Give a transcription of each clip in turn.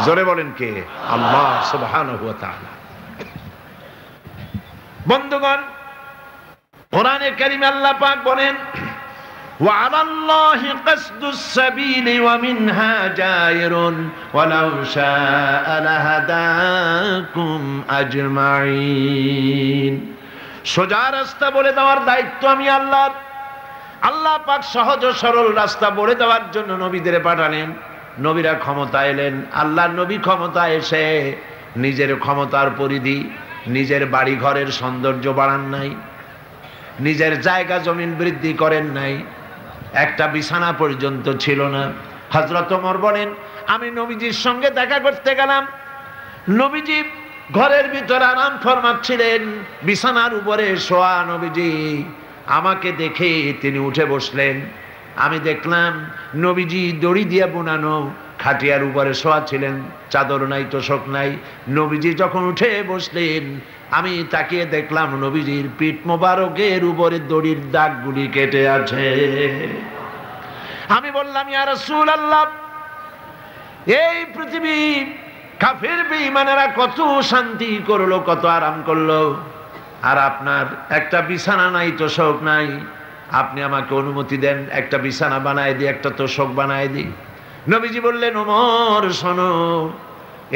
জোরে বলেন কে? আল্লাহ সুবহানাহু ওয়া তাআলা। বন্ধুগণ, কোরআনে কারীমে আল্লাহ পাক বলেন ওয়া আলাল্লাহি কাসদুস সাবিলি ওয়া মিনহা জায়রুন ওয়ালাউ শাআ লাহাদাকুম আজমাইন। সোজা রাস্তা বলে দেওয়ার দায়িত্ব আমি আল্লাহর। আল্লাহ পাক সহজ ও সরল রাস্তা বলে দেওয়ার জন্য নবীদের পাঠালেন। নবীরা ক্ষমতা এলেন। আল্লাহর নবী ক্ষমতা এসে নিজের ক্ষমতার পরিধি, নিজের বাড়ি ঘরের সৌন্দর্য বাড়ান নাই, নিজের জায়গা জমিন বৃদ্ধি করেন নাই, একটা বিছানা পর্যন্ত ছিল না। হযরত ওমর বলেন, আমি নবীজির সঙ্গে দেখা করতে গেলাম। নবীজি ঘরের ভিতরে আরাম ফরমাচ্ছিলেন, বিছানার উপরে শোয়া নবীজি। আমাকে দেখে তিনি উঠে বসলেন। আমি দেখলাম নবীজি দড়ি দিয়ে বোনানো খাটিয়ার উপরে শোয়া ছিলেন, চাদর নাই, তোশক নাই। নবীজি যখন উঠে বসলেন, আমি তাকিয়ে দেখলাম নবীজির পিঠ মোবারকের উপরে দড়ির দাগগুলি কেটে আছে। আমি বললাম, ইয়া রাসূলুল্লাহ, এই পৃথিবী কাফের বেঈমানেরা কত শান্তি করলো, কত আরাম করলো, আর আপনার একটা বিছানা নাই, তোশক নাই। আপনি আমাকে অনুমতি দেন, একটা বিছানা বানায় দিই, একটা তোশক বানায় দিই। নবীজি বললেন, ওমর শোনো,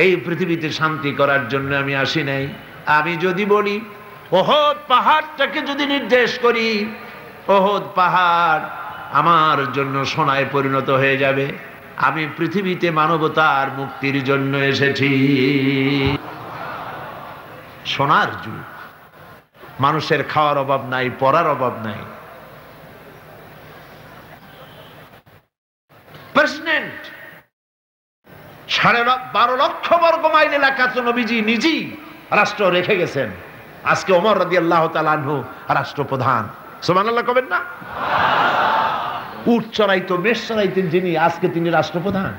এই পৃথিবীতে শান্তি করার জন্য আমি আসি নাই। আমি যদি বলি ওহদ পাহাড়টাকে যদি নির্দেশ করি, ওহদ পাহাড় আমার জন্য সোনায় পরিণত হয়ে যাবে। আমি পৃথিবীতে মানবতার মুক্তির জন্য এসেছি। সোনার যুগ, মানুষের খাওয়ার অভাব নাই, পড়ার অভাব নাই। প্রেসিডেন্ট 12.5 লক্ষ বর্গ মাইল এলাকা তো নবীজি নিজেই রাষ্ট্র রেখে গেছেন। আজকে ওমর রাদিয়াল্লাহু তাআলা আনহু রাষ্ট্রপ্রধান। সুবহানাল্লাহ কবেন না? উট চড়াইতো, মেষ চড়াইতেন যিনি, আজকে তিনি রাষ্ট্রপ্রধান।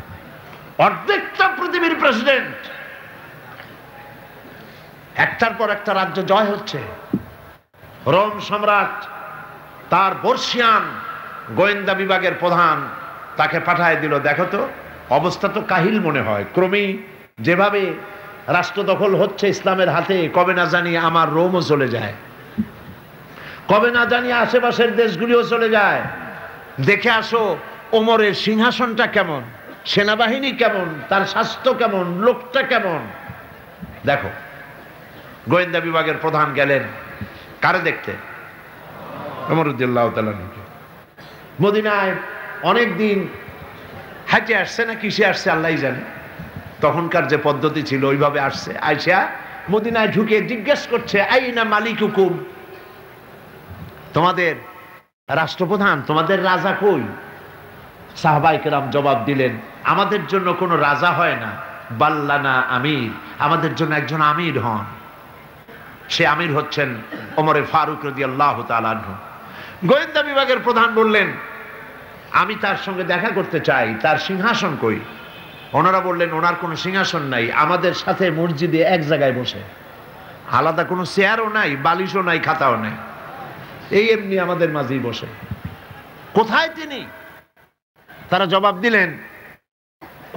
অর্ধেকটা পৃথিবীর প্রেসিডেন্ট। একটার পর একটা রাজ্য জয় হচ্ছে। রোম সম্রাট তার বর্ষিয়ান গোয়েন্দা বিভাগের প্রধান তাকে পাঠায় দিল, দেখো তো অবস্থা তো কাহিল মনে হয়। ক্রমেই যেভাবে রাষ্ট্র দখল হচ্ছে ইসলামের হাতে, কবে না জানি আমার রোমও চলে যায়, কবে না জানি আশেপাশের দেশগুলিও চলে যায়। দেখে আসো ওমরের সিংহাসনটা কেমন, সেনাবাহিনী কেমন, তার স্বাস্থ্য কেমন, লোকটা কেমন। দেখো, গোয়েন্দা বিভাগের প্রধান গেলেন কারে দেখতে? ওমর রাদিয়াল্লাহু তাআলা। মদিনায় অনেকদিন হাঁটে আসছে না কিসে আসছে আল্লাহই জানে। তখনকার যে পদ্ধতি ছিল ওইভাবে আসছে। আয়েশা মদিনায় ঢুকে জিজ্ঞেস করছে, আইনা মালিকুকুম, তোমাদের রাষ্ট্রপ্রধান, তোমাদের রাজা কই? সাহাবায়ে কেরাম জবাব দিলেন, আমাদের জন্য কোনো রাজা হয় না, বাল্লানা আমির, আমাদের জন্য একজন আমির হন। সে আমির হচ্ছেন ওমরে ফারুক রাদিয়াল্লাহু তাআলা আনহু। গোয়েন্দা বিভাগের প্রধান বললেন, আমি তার সঙ্গে দেখা করতে চাই, তার সিংহাসন কই? ওনারা বললেন, ওনার কোনো সিংহাসন নাই, আমাদের সাথে মসজিদে এক জায়গায় বসে, আলাদা কোনো চেয়ারও নাই, বালিশও নাই, খাতাও নাই, এই এমনি আমাদের মাঝেই বসে। কোথায় তিনি? তারা জবাব দিলেন,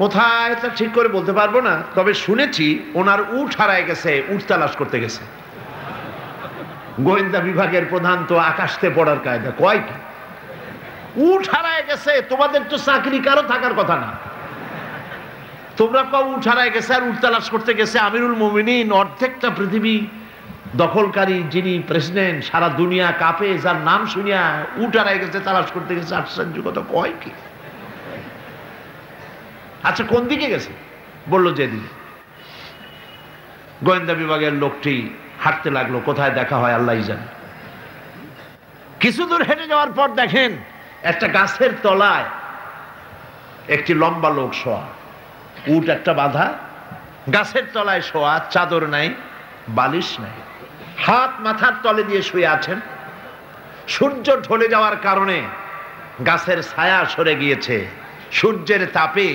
কোথায় তা ঠিক করে বলতে পারবো না, তবে শুনেছি ওনার উট হারায় গেছে, উট তালাশ করতে গেছে। গোয়েন্দা বিভাগের প্রধান তো আকাশতে পড়ার কায়দা, কয় কি উট হারায় গেছে? তোমাদের তো চাকরি কারো থাকার কথা না, তোমরা কও উট হারায় গেছে আর উট তালাশ করতে গেছে। আমিরুল মুমিনিন, অর্ধেকটা পৃথিবী দখলকারী যিনি প্রেসিডেন্ট, সারা দুনিয়া কাঁপে, যার নাম শুনিয়া উট হারায় গেছে, তালাশ করতে গেছে, আশ্চর্য কথা, কয় কি? আচ্ছা কোন দিকে গেছে? বললো যেদিকে। গোয়েন্দা বিভাগের লোকটি হাঁটতে লাগলো, কোথায় দেখা হয় আল্লাহই জানে। কিছু দূর হেঁটে যাওয়ার পর দেখেন একটা গাছের তলায় একটি লম্বা লোক শোয়া, উট একটা বাঁধা, গাছের তলায় শোয়া, চাদর নাই, বালিশ নাই, হাত মাথার তলে দিয়ে শুয়ে আছেন। সূর্য ঢলে যাওয়ার কারণে গাছের ছায়া সরে গিয়েছে, সূর্যের তাপে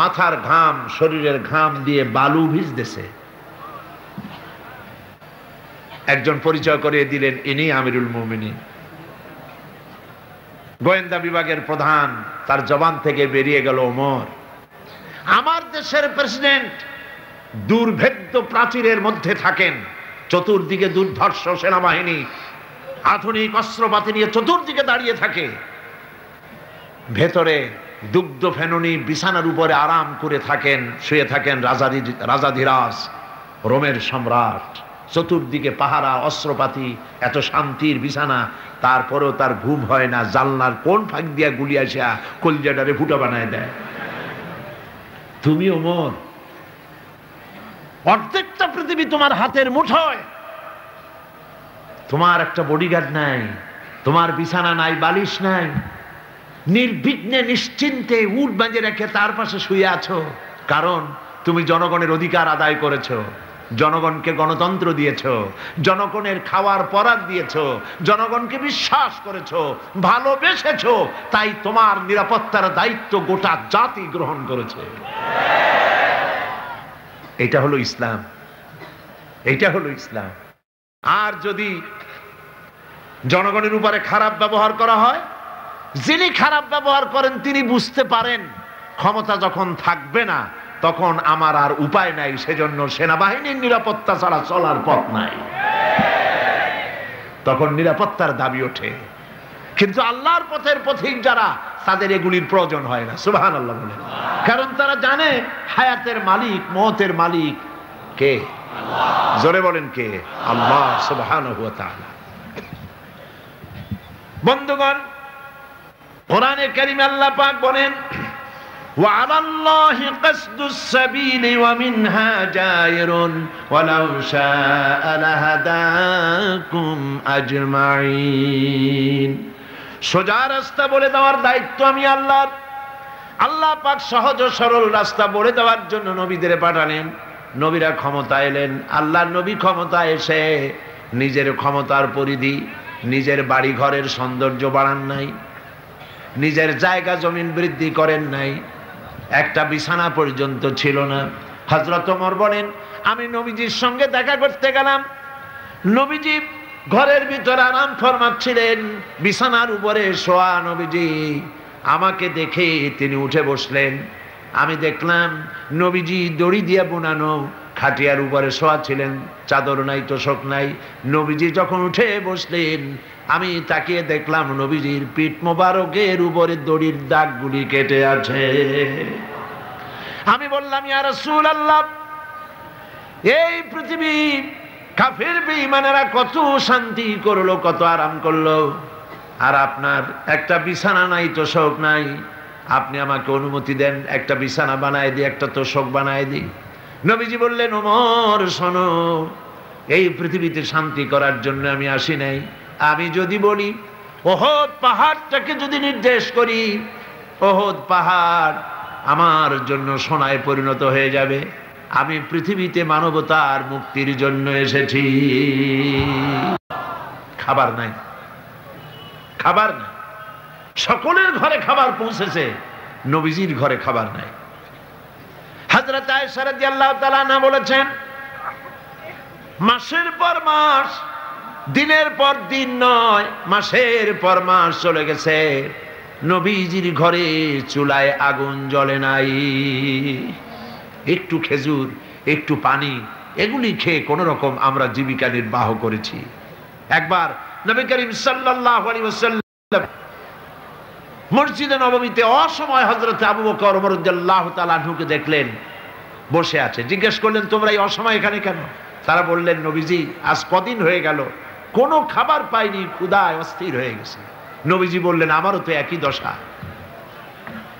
মাথার ঘাম, শরীরের ঘাম দিয়ে বালু ভিজতেছে। একজন পরিচয় করিয়ে দিলেন, ইনি আমিরুল মুমিনিন। গোয়েন্দা বিভাগের প্রধান, তার জবান থেকে বেরিয়ে গেল, ওমর, আমার বাংলাদেশের প্রেসিডেন্ট দুর্ভেদ্য প্রাচীরের মধ্যে থাকেন, চতুর্দিকে দুর্ধর্ষ সেনাবাহিনী আধুনিক অস্ত্রপাতি নিয়ে চতুর্দিকে দাঁড়িয়ে থাকে, ভেতরে দুগ্ধ ফেননি বিছানার উপরে আরাম করে থাকেন, শুয়ে থাকেন রাজাধিরাজ রোমের সম্রাট, চতুর্দিকে পাহারা অস্ত্রপাতি, এত শান্তির বিছানা, তারপরেও তার ঘুম হয় না। জানলার কোন ফাঁক দিয়া গুলি আসা কলিজাটারে ফুটা বানায় দেয়। তুমি ওমর, অর্ধেকটা পৃথিবী তোমার হাতের মুঠোয়, তোমার একটা বডিগার্ড নাই, তোমার বিছানা নাই, বালিশ নাই, নির্বিঘ্নে নিশ্চিন্তে উট বাঁধে রেখে তার পাশে শুয়ে আছো, কারণ তুমি জনগণের অধিকার আদায় করেছো, জনগণকে গণতন্ত্র দিয়েছো, জনগণের খাওয়ার পরাগ দিয়েছো, জনগণকে বিশ্বাস করেছো, ভালোবেসেছো, তাই তোমার নিরাপত্তার দায়িত্ব গোটা জাতি গ্রহণ করেছে। এটা হলো ইসলাম, এটা হলো ইসলাম। আর যদি জনগণের উপরে খারাপ ব্যবহার করা হয়, যিনি খারাপ ব্যবহার করেন তিনি বুঝতে পারেন ক্ষমতা যখন থাকবে না তখন আমার আর উপায় নাই, সেজন্য সেনাবাহিনীর নিরাপত্তা ছাড়া চলার পথ নাই, তখন নিরাপত্তার দাবি ওঠে। কিন্তু আল্লাহর পথের পথিক যারা, তাদের এগুলির প্রয়োজন হয় না। সুবহানাল্লাহ বলে, কারণ তারা জানে হায়াতের মালিক, মওতের মালিক কে? জোরে বলেন কে? আল্লাহ সুবহানাহু ওয়া তাআলা। বন্ধুগণ, কোরআনে কারীমে আল্লাহ পাক বলেন, ওয়া আলাল্লাহি কাসদুস সাবিলি ওয়া মিনহা জায়রুন ওয়ালাউ শাআ লাহাদাকুম আজমাইন। সোজা রাস্তা বলে দেওয়ার দায়িত্ব আমি আল্লাহর। আল্লাহ পাক সহজ ও সরল রাস্তা বলে দেওয়ার জন্য নবীদের পাঠালেন, নবীরা ক্ষমতা এলেন। আল্লাহর নবী ক্ষমতা এসে নিজের ক্ষমতার পরিধি, নিজের বাড়ি ঘরের সৌন্দর্য বাড়ান নাই, নিজের জায়গা জমিন বৃদ্ধি করেন নাই, একটা বিছানা পর্যন্ত ছিল না। হযরত ওমর বলেন, আমি নবীজির সঙ্গে দেখা করতে গেলাম, নবীজি ঘরের ভিতরে আরাম ফরমাচ্ছিলেন, বিছানার উপরে শোয়া নবীজি। আমাকে দেখে তিনি উঠে বসলেন। আমি দেখলাম নবীজি দড়ি দিয়ে বোনানো খাটিয়ার উপরে শোয়া ছিলেন, চাদর নাই, তোশক নাই। নবীজি যখন উঠে বসলেন, আমি তাকিয়ে দেখলাম নবীজির পিঠ মোবারকের উপরে দড়ির দাগগুলি কেটে আছে। আমি বললাম, ইয়া রাসূলুল্লাহ, এই পৃথিবী কাফির বেঈমানেরা কত শান্তি করলো, কত আরাম করলো, আর আপনার একটা বিছানা নাই, তোশক নাই। আপনি আমাকে অনুমতি দেন, একটা বিছানা বানায় দিই, একটা তোশক বানায় দিই। নবীজি বললেন, ওমর শোনো, এই পৃথিবীতে শান্তি করার জন্য আমি আসি নাই। আমি যদি বলি ওহদ পাহাড়টাকে যদি নির্দেশ করি, ওহদ পাহাড় আমার জন্য সোনায় পরিণত হয়ে যাবে। আমি পৃথিবীতে মানবতার মুক্তির জন্য এসেছি। খাবার নাই, খাবার নাই, সকলের ঘরে খাবার পৌঁছেছে, নবীজির ঘরে খাবার নাই। হযরত আয়েশা রাদিয়াল্লাহু তাআলা আনহা বলেছেন, মাসের পর মাস, দিনের পর দিন নয়, মাসের পর মাস চলে গেছে, নবীজির ঘরে চুলায় আগুন জ্বলে নাই। একটু খেজুর, একটু পানি, এগুলি খেয়ে কোন রকম আমরা জীবিকা নির্বাহ করেছি। একবার নবী করিম সাল্লাল্লাহু আলাইহি ওয়াসাল্লাম মসজিদে নববীতে অসময় হযরত আবু বকর ওমর রাদিয়াল্লাহু তাআলা আনহুকে দেখলেন বসে আছে। জিজ্ঞেস করলেন, তোমরা এই অসময় এখানে কেন? তারা বললেন, নবীজি আজ কদিন হয়ে গেল কোনো খাবার পাইনি, ক্ষুধায় অস্থির হয়ে গেছে। নবীজি বললেন, আমারও তো একই দশা।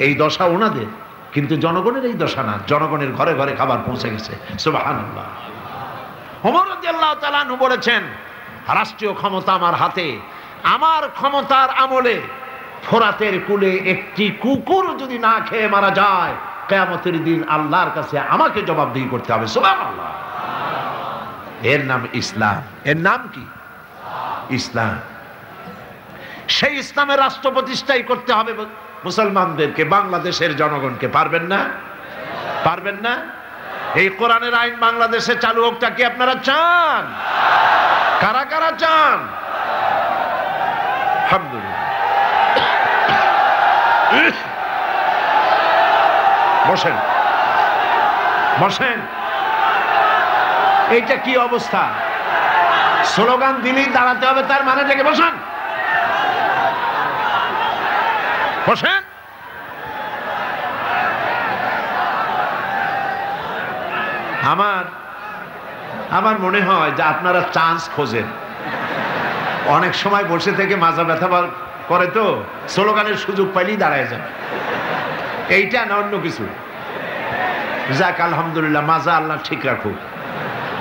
এই দশা ওনাদের, কিন্তু জনগণের এই দশা না, জনগণের ঘরে ঘরে খাবার পৌঁছে গেছে। সুবহানাল্লাহ। ওমর রাদিয়াল্লাহু তাআলা আনহু বলেছেন, রাষ্ট্রীয় ক্ষমতা আমার হাতে, আমার ক্ষমতার আমলে ফোরাতের কূলে একটি কুকুর যদি না খেয়ে মারা যায়, কিয়ামতের দিন আল্লাহর কাছে আমাকে জবাবদিহি করতে হবে। সুবহানাল্লাহ। এর নাম ইসলাম। এর নাম কি? ইসলাম। সেই ইসলামের রাষ্ট্র প্রতিষ্ঠাই করতে হবে মুসলমানদেরকে, বাংলাদেশের জনগণকে। পারবেন না? পারবেন না? এই কোরআনের আইন বাংলাদেশে চালু হোকটা কি আপনারা চান? কারা কারা চান? আলহামদুলিল্লাহ। বসেন। বসেন। এইটা কি অবস্থা? স্লোগান দিলেই দাঁড়াতে হবে তার মানে থেকে বসেন, বসেন। আমার মনে হয় যে আপনারা চান্স খোঁজেন, অনেক সময় বসে থেকে মাজা ব্যথা করে তো স্লোগানের সুযোগ পাইলেই দাঁড়ায় যান। এইটা না অন্য কিছু। যাক আলহামদুলিল্লাহ, মাজা আল্লাহ ঠিক রাখুক।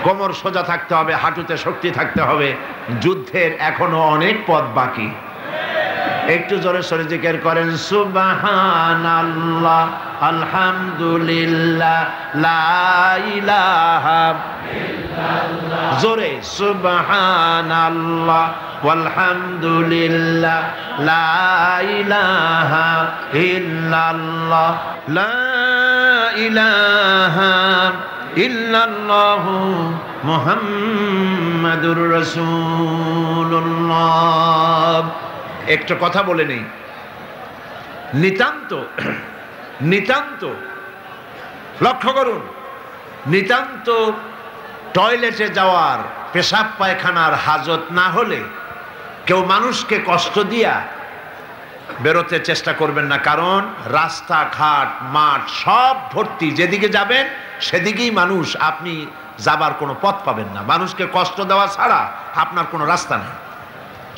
কোমর সোজা থাকতে হবে, হাঁটুতে শক্তি থাকতে হবে। যুদ্ধের এখনো অনেক পথ বাকি। একটু জোরে সরে জিকির করেন সুবহানাল্লাহ, আলহামদুলিল্লাহ, লা ইলাহা ইল্লাল্লাহ। জোরে সুবহানাল্লাহ ওয়ালহামদুলিল্লাহ, লা ইলাহা ইল্লাল্লাহ, লা ইলাহা ইল্লাল্লাহ মুহাম্মাদুর রাসূলুল্লাহ। একটা কথা বলে নেই, নিতান্ত লক্ষ্য করুন, নিতান্ত টয়লেটে যাওয়ার, পেশাব পায়খানার হাজত না হলে কেউ মানুষকে কষ্ট দিয়া বেরোতে চেষ্টা করবেন না। কারণ রাস্তাঘাট মাঠ সব ভর্তি, যেদিকে যাবেন সেদিকেই মানুষ, আপনি যাবার কোনো পথ পাবেন না। মানুষকে কষ্ট দেওয়া ছাড়া আপনার কোনো রাস্তা নেই।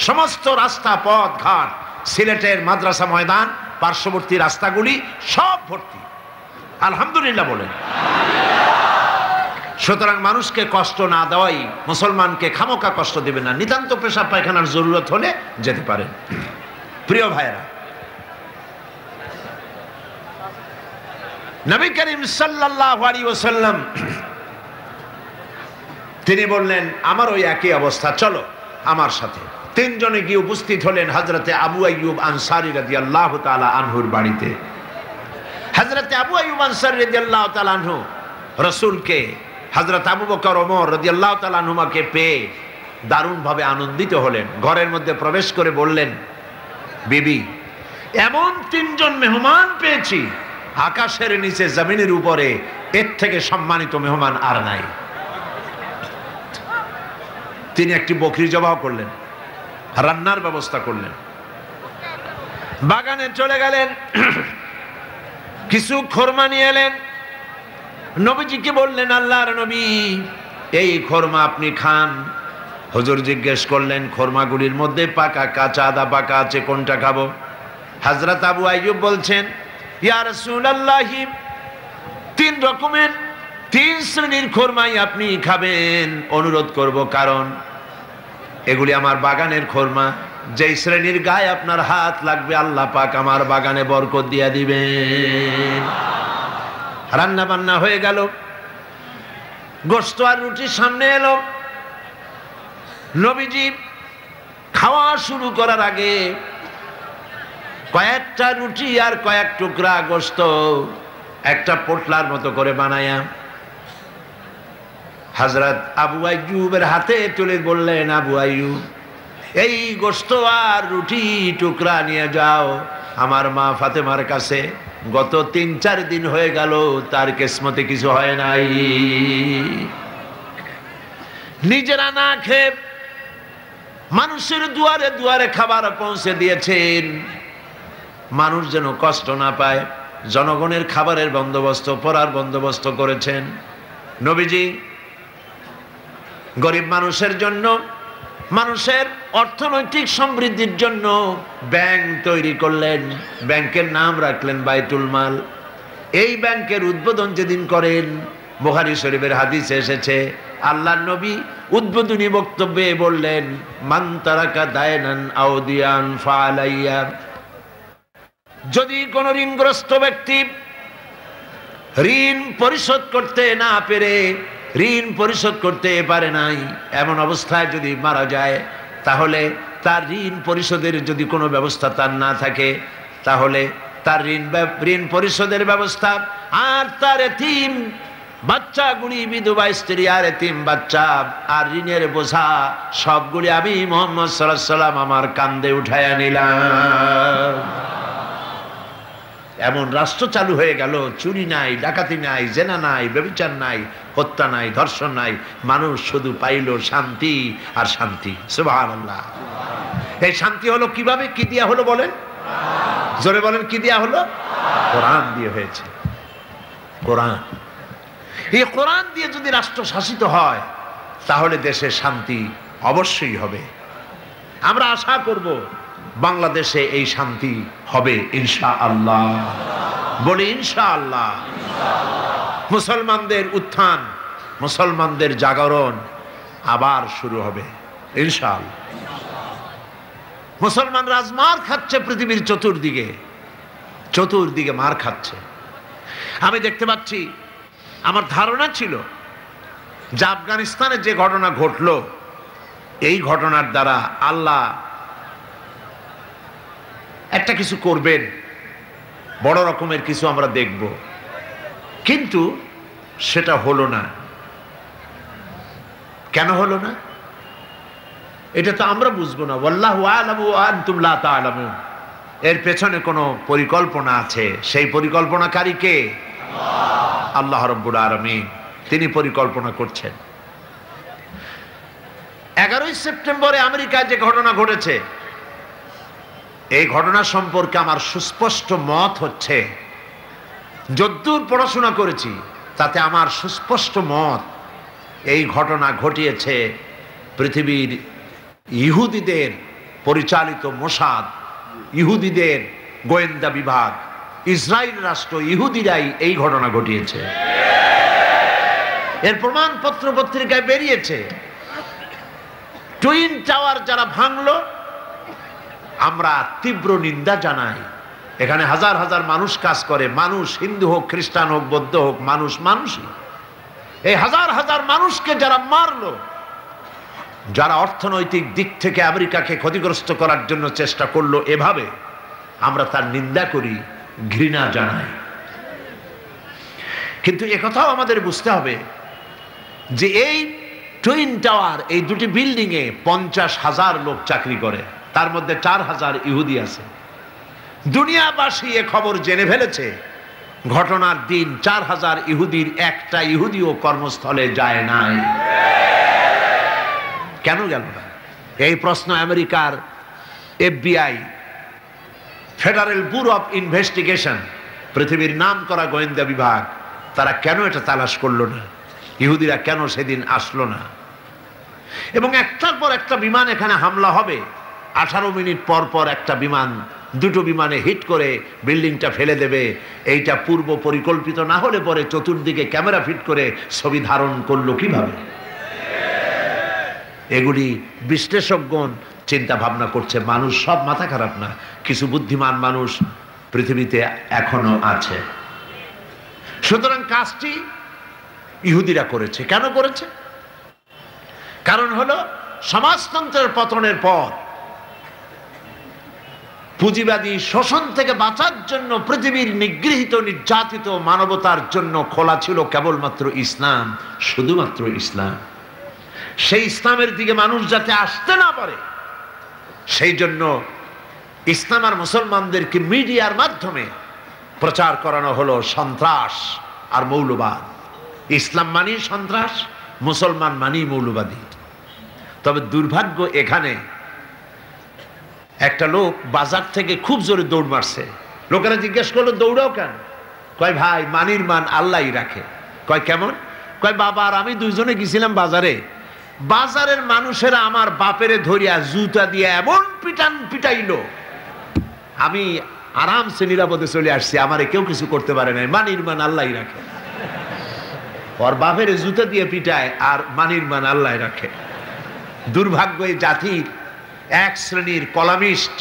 সমস্ত রাস্তা পথ ঘাট, সিলেটের মাদ্রাসা ময়দান, পার্শ্ববর্তী রাস্তাগুলি সব ভর্তি, আলহামদুলিল্লাহ বলেন। সুতরাং মানুষকে কষ্ট না দেওয়াই, মুসলমানকে খামোকা কষ্ট দেবেন না। নিতান্ত পেশাব পায়খানার জরুরত হলে যেতে পারেন। প্রিয় ভাইয়েরা, নবী করিম সাল্লাল্লাহু আলাইহি ওয়াসাল্লাম তিনি বললেন, আমার ওই একই অবস্থা, চলো আমার সাথে। তিনজনে গিয়ে উপস্থিত হলেন হযরতে আবু আইয়ুব আনসারী রাদিয়াল্লাহু তাআলা আনহুর বাড়িতে। হযরতে আবু আইয়ুব আনসারী রাদিয়াল্লাহু তাআলা আনহু রাসূলকে, হযরত আবু বকর ওমর রাদিয়াল্লাহু তাআলা আনহুমাকে পেয়ে দারুণভাবে আনন্দিত হলেন। ঘরের মধ্যে প্রবেশ করে বললেন, বিবি, এমন তিনজন মেহমান পেয়েছি, আকাশের নিচে জমিনের উপরে এর থেকে সম্মানিত মেহমান আর নাই। তিনি একটি বকরি জবাহ করলেন, রান্নার ব্যবস্থা করলেন, বাগানে চলে গেলেন, কিছু খোরমা নিয়ে এলেন, নবীজিকে বললেন, আল্লাহর নবী, এই খোরমা আপনি খান। হুজুর জিজ্ঞেস করলেন, খোরমাগুলির মধ্যে পাকা কাঁচা আদা পাকা আছে, কোনটা খাবো? হযরত আবু আইয়ুব বলছেন, ইয়া রাসূলুল্লাহ, তিন রকমের, তিন শ্রেণীর খোরমাই আপনি খাবেন, অনুরোধ করব, কারণ এগুলি আমার বাগানের খোরমা। যেই শ্রেণীর গায়ে আপনার হাত লাগবে আল্লাহ পাক আমার বাগানে বরকত দিয়া দিবেন। রান্না বান্না হয়ে গেল, গোশত আর রুটি সামনে এলো। নবীজি খাওয়া শুরু করার আগে কয়েকটা রুটি আর কয়েক টুকরা গোশত একটা পোটলার মতো করে বানায়া হযরত আবু আইয়ুবের হাতে তুলে বললেন, আবু আইয়ুব, এই গোশত আর রুটি টুকরা নিয়ে যাও আমার মা ফাতেমার কাছে। গত ৩-৪ দিন হয়ে গেল তার কিসমতে কিছু হয় নাই। নিজেরা না খেয়ে মানুষের দুয়ারে দুয়ারে খাবার পৌঁছে দিয়েছেন, মানুষ যেন কষ্ট না পায়, জনগণের খাবারের বন্দোবস্ত, পড়ার বন্দোবস্ত করেছেন। নবীজি গরিব মানুষের জন্য, মানুষের অর্থনৈতিক সমৃদ্ধির জন্য ব্যাংক তৈরি করলেন, ব্যাংকের নাম রাখলেন বাইতুল মাল। এই ব্যাংকের উদ্বোধন যেদিন করেন, বুখারী শরীফের হাদিসে এসেছে, আল্লাহর নবী উদ্বোধনী বক্তব্যে বললেন, মান তারাকা দায়নান আও দিয়ান ফালাইয়া, যদি কোন ঋণগ্রস্ত ব্যক্তি ঋণ পরিশোধ করতে না পেরে, ঋণ পরিশোধ করতে পারে নাই, এমন অবস্থায় যদি মারা যায়, তাহলে তার ঋণ পরিশোধের যদি কোনো ব্যবস্থা তার না থাকে, তাহলে তার ঋণ পরিশোধের ব্যবস্থা, আর তার এতিম বাচ্চাগুলি, বিধবা স্ত্রী আর এতিম বাচ্চা আর ঋণের বোঝা সবগুলি আমি মুহাম্মদ সাল্লাল্লাহু আলাইহি ওয়াসাল্লাম আমার কাঁধে উঠায়া নিলাম। এমন রাষ্ট্র চালু হয়ে গেল, চুরি নাই, ডাকাতি নাই, জেনা নাই, ব্যভিচার নাই, হত্যা নাই, ধর্ষণ নাই, মানুষ শুধু পাইল শান্তি আর শান্তি। সুবহানাল্লাহ। এই শান্তি হলো কিভাবে, কি দিয়া হলো বলেন? জোরে বলেন, কি দিয়া হলো? কোরআন দিয়ে হয়েছে। কোরআন, এই কোরআন দিয়ে যদি রাষ্ট্র শাসিত হয় তাহলে দেশে শান্তি অবশ্যই হবে। আমরা আশা করব বাংলাদেশে এই শান্তি হবে ইনশাআল্লাহ। বলি ইনশাআল্লাহ। মুসলমানদের উত্থান, মুসলমানদের জাগরণ আবার শুরু হবে ইনশাআল্লাহ। মুসলমান রাজমার খাচ্ছে পৃথিবীর চতুর্দিকে, চতুর্দিকে মার খাচ্ছে। আমি দেখতে পাচ্ছি, আমার ধারণা ছিল যে আফগানিস্তানে যে ঘটনা ঘটলো, এই ঘটনার দ্বারা আল্লাহ একটা কিছু করবেন, বড় রকমের কিছু আমরা দেখব, কিন্তু সেটা হলো না। কেন হলো না এটা তো আমরা বুঝবো না। ওয়াল্লাহু আ'লামু ওয়া আনতুম লা তা'লামুন। এর পেছনে কোনো পরিকল্পনা আছে, সেই পরিকল্পনাকারী কে? আল্লাহ রাব্বুল আলামিন। তিনি পরিকল্পনা করছেন। 11ই সেপ্টেম্বরে আমেরিকায় যে ঘটনা ঘটেছে, এই ঘটনা সম্পর্কে আমার সুস্পষ্ট মত হচ্ছে, যদ্দূর পড়াশোনা করেছি তাতে আমার সুস্পষ্ট মত, এই ঘটনা ঘটিয়েছে পৃথিবীর ইহুদিদের পরিচালিত মোসাদ, ইহুদিদের গোয়েন্দা বিভাগ, ইসরায়েল রাষ্ট্র, ইহুদিরাই এই ঘটনা ঘটিয়েছে। এর প্রমাণপত্র পত্রিকায় বেরিয়েছে। টুইন টাওয়ার যারা ভাঙলো, আমরা তীব্র নিন্দা জানাই। এখানে হাজার হাজার মানুষ কাজ করে, মানুষ হিন্দু হোক, খ্রিস্টান হোক, বৌদ্ধ হোক, মানুষ মানুষই। এই হাজার হাজার মানুষকে যারা মারলো, যারা অর্থনৈতিক দিক থেকে আমেরিকাকে ক্ষতিগ্রস্ত করার জন্য চেষ্টা করলো, এভাবে আমরা তার নিন্দা করি, ঘৃণা জানাই। কিন্তু একথাও আমাদের বুঝতে হবে যে এই টুইন টাওয়ার, এই দুটি বিল্ডিং এ 50,000 লোক চাকরি করে, তার মধ্যে 4,000 ইহুদি আছে। দুনিয়াবাসী এ খবর জেনে ফেলেছে। ঘটনার দিন 4,000 ইহুদির একটা ইহুদিও কর্মস্থলে যায় নাই। কেন গেল না? এই প্রশ্ন আমেরিকার FBI, federal bureau of investigation, পৃথিবীর নাম করা গোয়েন্দা বিভাগ, তারা কেন এটা তালাশ করলো না? ইহুদিরা কেন সেদিন আসলো না? এবং একটার পর একটা বিমান এখানে হামলা হবে, 18 মিনিট পর পর একটা বিমান, দুটো বিমানে হিট করে বিল্ডিংটা ফেলে দেবে। এইটা পূর্ব পরিকল্পিত না হলে পরে চতুর্দিকে ক্যামেরা ফিট করে ছবি ধারণ করলো কিভাবে? এগুলি বিশ্লেষকগণ চিন্তা ভাবনা করছে। মানুষ সব মাথা খারাপ না, কিছু বুদ্ধিমান মানুষ পৃথিবীতে এখনো আছে। সুতরাং কাজটি ইহুদিরা করেছে। কেন করেছে? কারণ হলো সমাজতন্ত্রের পতনের পর পুঁজিবাদী শোষণ থেকে বাঁচার জন্য পৃথিবীর নিগৃহীত, নির্যাতিত মানবতার জন্য খোলা ছিল কেবলমাত্র ইসলাম, শুধুমাত্র ইসলাম। সেই ইসলামের দিকে মানুষ যাতে আসতে না পারে, সেই জন্য ইসলাম আর মুসলমানদেরকে মিডিয়ার মাধ্যমে প্রচার করানো হলো সন্ত্রাস আর মৌলবাদ। ইসলাম মানি সন্ত্রাস, মুসলমান মানি মৌলবাদী। তবে দুর্ভাগ্য, এখানে একটা লোক বাজার থেকে খুব জোরে দৌড় মারছে। লোকেরা জিজ্ঞেস করলো, দৌড়াও কেন? কয় ভাই, মানির মান আল্লাহই রাখে। কয় কেমন? কয় বাবা আর আমি দুইজনে গেছিলাম বাজারে, বাজারের মানুষেরা আমার বাপেরে ধরিয়া জুতা দিয়ে এমন পিটান পিটাইলো, আমি আরামসে নিরাপদে চলে আসছি, আমারে কেউ কিছু করতে পারে নাই, মানির মান আল্লাহই রাখে। ওর বাপের জুতা দিয়ে পিটায় আর মানির মান আল্লাহ রাখে। দুর্ভাগ্য এই জাতির। এক শ্রেণীর কলামিস্ট,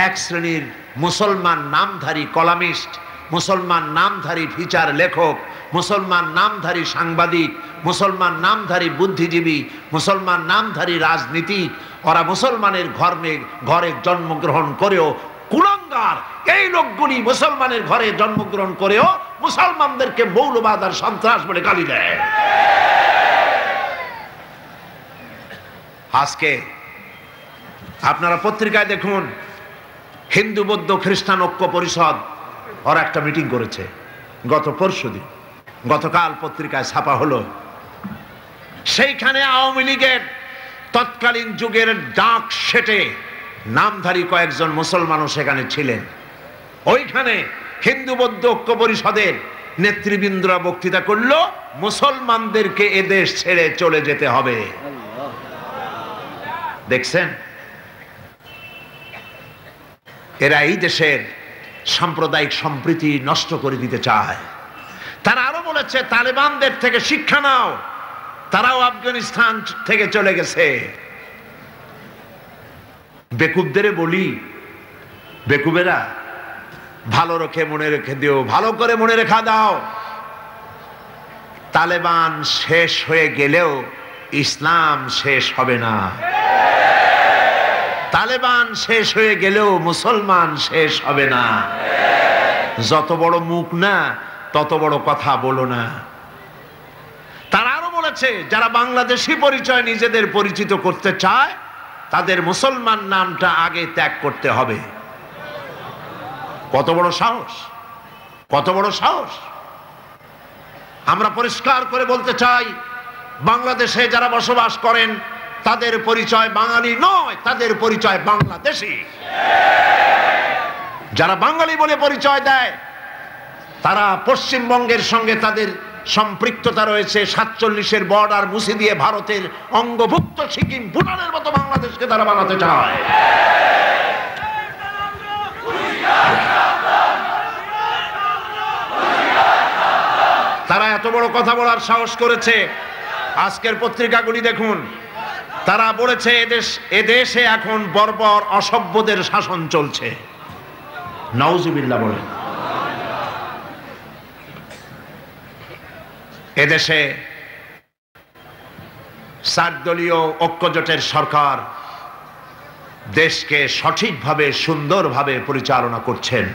এক শ্রেণীর মুসলমান নামধারী কলামিস্ট, মুসলমান নামধারী ফিচার লেখক, মুসলমান নামধারী সাংবাদিক, মুসলমান নামধারী বুদ্ধিজীবী, মুসলমান নামধারী রাজনীতিক, ওরা মুসলমানের ঘরে জন্মগ্রহণ করেও কুলাঙ্গার। এই লোকগুলি মুসলমানের ঘরে জন্মগ্রহণ করেও মুসলমানদেরকে মৌলবাদ আর সন্ত্রাস বলে গালি দেয়। আজকে আপনারা পত্রিকায় দেখুন, হিন্দু বৌদ্ধ খ্রিস্টান ঐক্য পরিষদ ওরা একটা মিটিং করেছে গত পরশুদিন, গতকাল পত্রিকায় ছাপা হলো। সেইখানে আওয়ামী লীগের তৎকালীন যুগের ডাক সেটে নামধারী কয়েকজন মুসলমানও সেখানে ছিলেন। ওইখানে হিন্দু বৌদ্ধ ঐক্য পরিষদের নেতৃবৃন্দরা বক্তৃতা করলো, মুসলমানদেরকে এদেশ ছেড়ে চলে যেতে হবে। দেখছেন, এরা এই দেশের সাম্প্রদায়িক সম্প্রীতি নষ্ট করে দিতে চায়। তারা আরো বলেছে তালেবানদের থেকে শিক্ষা নাও, তারাও আফগানিস্তান থেকে চলে গেছে। বেকুবদের বলি, বেকুবেরা ভালো রেখে মনে রেখে দিও, ভালো করে মনে রেখা দাও, তালেবান শেষ হয়ে গেলেও ইসলাম শেষ হবে না। তালেবান শেষ হয়ে গেলেও মুসলমান শেষ হবে না। যত বড় মুখ না তত বড় কথা বলো না। তারা আরো বলেছে যারা বাংলাদেশি পরিচয় নিজেদের পরিচিত করতে চায় তাদের মুসলমান নামটা আগে ত্যাগ করতে হবে। কত বড় সাহস, কত বড় সাহস! আমরা পরিষ্কার করে বলতে চাই, বাংলাদেশে যারা বসবাস করেন তাদের পরিচয় বাঙালি নয়, তাদের পরিচয় বাংলাদেশী। যারা বাঙালি বলে পরিচয় দেয় তারা পশ্চিমবঙ্গের সঙ্গে তাদের সম্পৃক্ততা রয়েছে। 47-এর বর্ডার মুছে দিয়ে ভারতের অঙ্গভুক্ত সিকিম, ভুটানের মতো বাংলাদেশকে তারা বানাতে চায়। তারা এত বড় কথা বলার সাহস করেছে। আজকের পত্রিকাগুলি দেখুন, তারা বলেছে এদেশে এখন বর্বর অসভ্যদের শাসন চলছে। নাউজুবিল্লাহ বলেন। এদেশে 4 দলীয় ঐক্যজোটের সরকার দেশকে সঠিকভাবে সুন্দরভাবে পরিচালনা করছেন।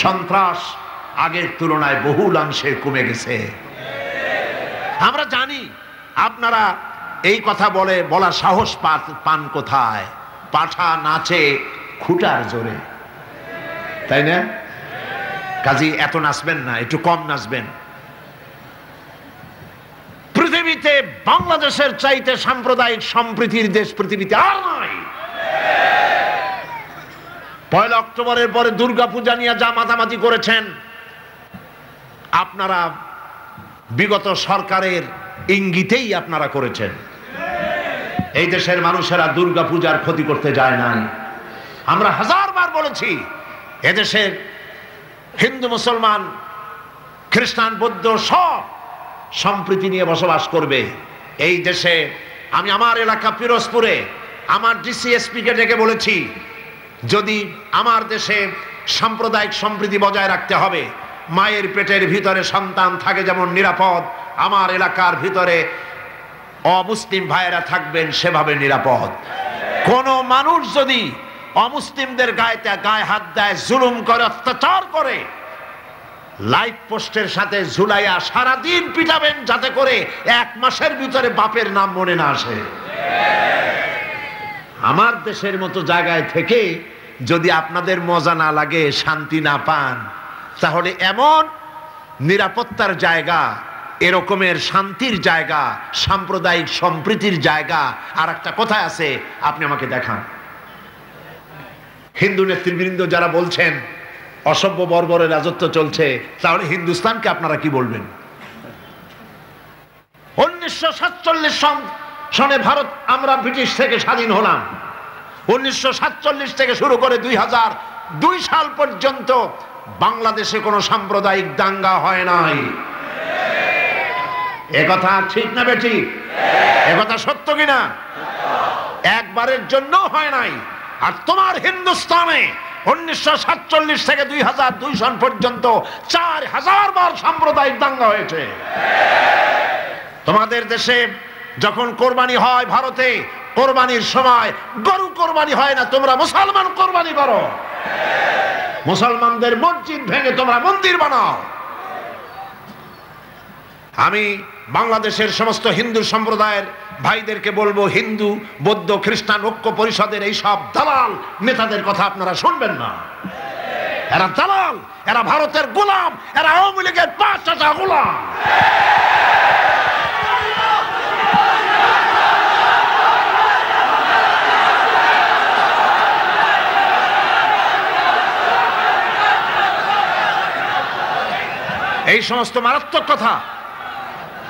সন্ত্রাস আগের তুলনায় বহুলাংশে কমে গেছে। আমরা জানি আপনারা এই কথা বলা সাহস পান কোথায়? পাঠা নাচে খুঁটার জোরে, তাই না? কাজী এত নাচবেন না, একটু কম নাচবেন। পৃথিবীতে বাংলাদেশের চাইতে সাম্প্রদায়িক সম্প্রীতির দেশ পৃথিবীতে আর নাই। 1 অক্টোবরের পরে দুর্গাপূজা নিয়ে যা মাতামাতি করেছেন আপনারা, বিগত সরকারের ইঙ্গিতেই আপনারা করেছেন। এই দেশের মানুষেরা দুর্গাপূজার ক্ষতি করতে যায় নাই। আমরা 1000 বার বলেছি এদেশের হিন্দু মুসলমান খ্রিস্টান বৌদ্ধ সব সম্প্রীতি নিয়ে বসবাস করবে। এই দেশে আমি আমার এলাকা পিরোজপুরে আমার ডিসিএসপি কে ডেকে বলেছি, যদি আমার দেশে সাম্প্রদায়িক সম্প্রীতি বজায় রাখতে হবে, মায়ের পেটের ভিতরে সন্তান থাকে যেমন নিরাপদ, আমার এলাকার ভিতরে অমুসলিম ভাইয়েরা থাকবেন সেভাবে নিরাপদ। কোন মানুষ যদি অমুসলিমদের গায়ে হাত দেয়, জুলুম করে, অত্যাচার করে, লাইট পোস্টের সাথে ঝুলাইয়া সারাদিন পিটাবেন, যাতে করে 1 মাসের ভিতরে বাপের নাম মনে না আসে। আমার দেশের মতো জায়গায় থেকে যদি আপনাদের মজা না লাগে, শান্তি না পান, তাহলে এমন নিরাপত্তার জায়গা, এরকমের শান্তির জায়গা, সাম্প্রদায়িক সম্প্রীতির জায়গা আর একটা কোথায় আছে আপনি আমাকে দেখান। হিন্দু নেতৃবৃন্দ যারা বলছেন অসভ্য বর্বরের রাজত্ব চলছে, তাহলে হিন্দুস্তানকে আপনারা কি বলবেন? 1947 সনে ভারত, আমরা ব্রিটিশ থেকে স্বাধীন হলাম। 1947 থেকে শুরু করে 2002 সাল পর্যন্ত বাংলাদেশে কোনো সাম্প্রদায়িক দাঙ্গা হয় নাই। একথা ঠিক না বেঠিক? একথা সত্য কিনা? একবারের জন্য হয় নাই। আর তোমার হিন্দুস্তানে 1947 থেকে 2002 সন পর্যন্ত 4000 বার সাম্প্রদায়িক দাঙ্গা হয়েছে। তোমাদের দেশে যখন কোরবানি হয় ভারতে, কোরবানির সময় গরু কোরবানি হয় না, তোমরা মুসলমান কোরবানি করো। মুসলমানদের মসজিদ ভেঙে তোমরা মন্দির বানাও। আমি বাংলাদেশের সমস্ত হিন্দু সম্প্রদায়ের ভাইদেরকে বলবো, হিন্দু বৌদ্ধ খ্রিস্টান ঐক্য পরিষদের এই সব দালাল নেতাদের কথা আপনারা শুনবেন না। এরা দালাল, এরা ভারতের গোলাম, এরা আওয়ামী লীগের ৫টা গোলাম। এই সমস্ত মারাত্মক কথা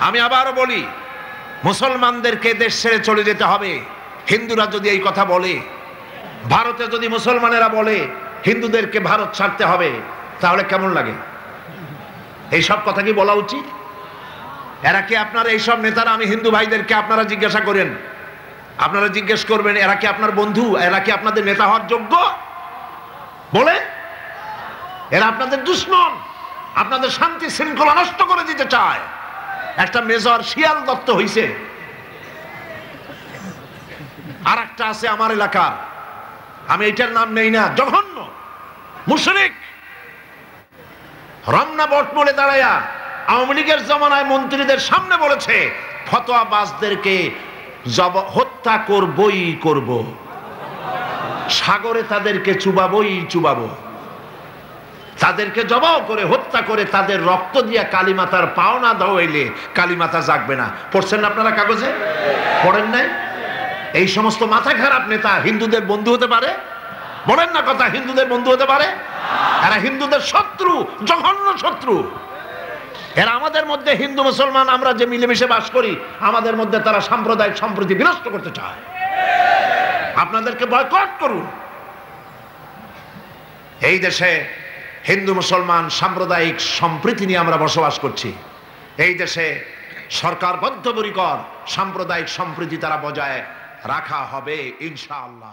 আমি আবারও বলি, মুসলমানদেরকে দেশ ছেড়ে চলে যেতে হবে। হিন্দুরা যদি এই কথা বলে, ভারতে যদি মুসলমানেরা বলে হিন্দুদেরকে ভারত ছাড়তে হবে, তাহলে কেমন লাগে? এই সব কথা কি বলা উচিত? এরা কি আপনারা এইসব নেতারা, আমি হিন্দু ভাইদেরকে আপনারা জিজ্ঞাসা করেন, আপনারা জিজ্ঞেস করবেন এরা কি আপনার বন্ধু, এরা কি আপনাদের নেতা হওয়ার যোগ্য? বলে এরা আপনাদের দুশমন, আপনাদের শান্তি শৃঙ্খলা নষ্ট করে দিতে চায়। একটা মেজর শিয়াল দত্ত হইছে, আর একটা আছে আমার এলাকার, আমি এটার নাম নেই না, জঘন্য মুশরিক, রমনা বটমূলে দাঁড়াইয়া আওয়ামী লীগের জমানায় মন্ত্রীদের সামনে বলেছে ফতোয়াবাজদেরকে হত্যা করবই করব, সাগরে তাদেরকে চুবাবই চুবাবো, তাদেরকে জবাও করে হত্যা করে তাদের রক্ত দিয়া কালীমাতার পাওনা দাওয়াইলে কালীমাতা জাগবে না। পড়ছেন না আপনারা কাগজে? পড়েন নাই? এই সমস্ত মাথা খারাপ নেতা হিন্দুদের বন্ধু হতে পারে? বলেন না কথা, হিন্দুদের বন্ধু হতে পারে? এরা হিন্দুদের শত্রু, জঘন্য শত্রু। এরা আমাদের মধ্যে হিন্দু মুসলমান আমরা যে মিলেমিশে বাস করি, আমাদের মধ্যে তারা সাম্প্রদায়িক সম্প্রীতি বিনষ্ট করতে চায়। আপনাদেরকে বয়কট করুন। এই দেশে হিন্দু মুসলমান সাম্প্রদায়িক সম্প্রীতি নিয়ে আমরা বসবাস করছি। এই দেশে সরকার বদ্ধপরিকর সাম্প্রদায়িক সম্প্রীতি তারা বজায় রাখা হবে ইনশাআল্লাহ।